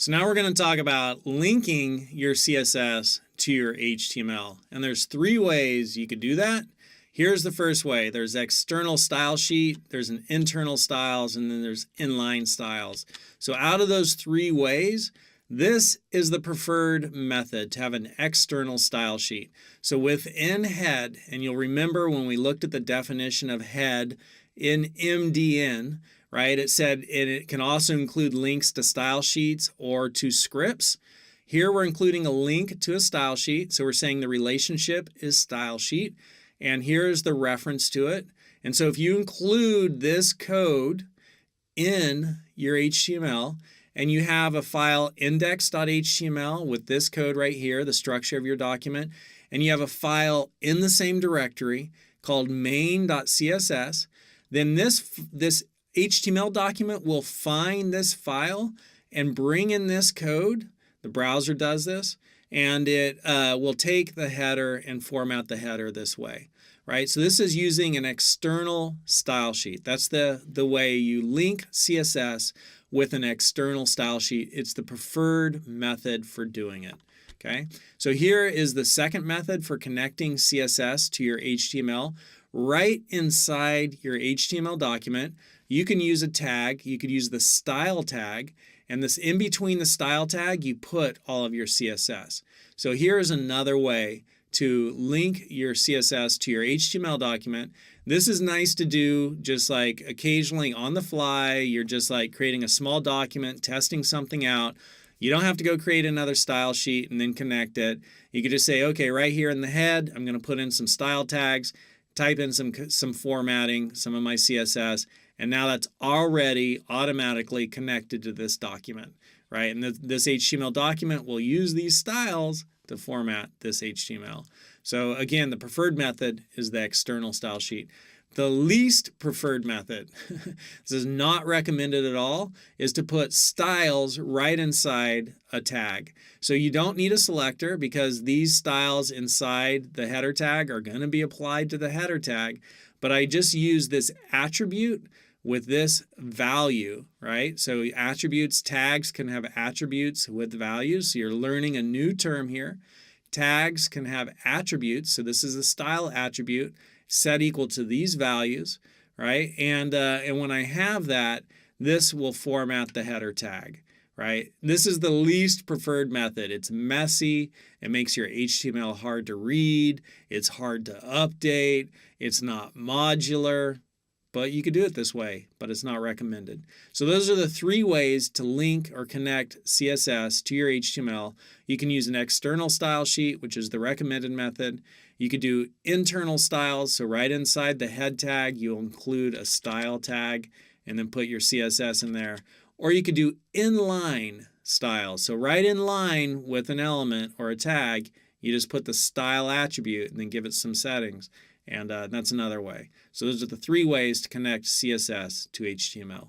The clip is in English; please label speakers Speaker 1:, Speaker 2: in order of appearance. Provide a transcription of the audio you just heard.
Speaker 1: So now we're going to talk about linking your CSS to your HTML. And there's three ways you could do that. Here's the first way. There's external style sheet, there's an internal styles, and then there's inline styles. So out of those three ways, this is the preferred method, to have an external style sheet. So within head, and you'll remember when we looked at the definition of head in MDN, right? It said it can also include links to style sheets or to scripts. Here we're including a link to a style sheet. So we're saying the relationship is style sheet. And here's the reference to it. And so if you include this code in your HTML and you have a file index.html with this code right here, the structure of your document, and you have a file in the same directory called main.css, then this HTML document will find this file and bring in this code. The browser does this, and it will take the header and format the header this way, right? So this is using an external style sheet. That's the way you link CSS with an external style sheet. It's the preferred method for doing it. Okay, so here is the second method for connecting CSS to your HTML. Right inside your HTML document, you can use a tag. You could use the style tag, and this in between the style tag, you put all of your CSS. So here's another way to link your CSS to your HTML document. This is nice to do just like occasionally on the fly. You're just like creating a small document, testing something out. You don't have to go create another style sheet and then connect it. You could just say, okay, right here in the head, I'm going to put in some style tags, type in some formatting, some of my CSS, and now that's already automatically connected to this document, right? And this HTML document will use these styles to format this HTML. So again, the preferred method is the external style sheet. The least preferred method, this is not recommended at all, is to put styles right inside a tag. So you don't need a selector because these styles inside the header tag are going to be applied to the header tag. But I just use this attribute with this value, right? So attributes, tags can have attributes with values. So you're learning a new term here. Tags can have attributes. So this is a style attribute set equal to these values, right? And when I have that, this will format the header tag, right? This is the least preferred method. It's messy. It makes your HTML hard to read. It's hard to update. It's not modular. But you could do it this way, but it's not recommended. So those are the three ways to link or connect CSS to your HTML. You can use an external style sheet, which is the recommended method. You could do internal styles. So right inside the head tag, you'll include a style tag and then put your CSS in there. Or you could do inline styles. So right in line with an element or a tag, you just put the style attribute and then give it some settings. And that's another way. So those are the three ways to connect CSS to HTML.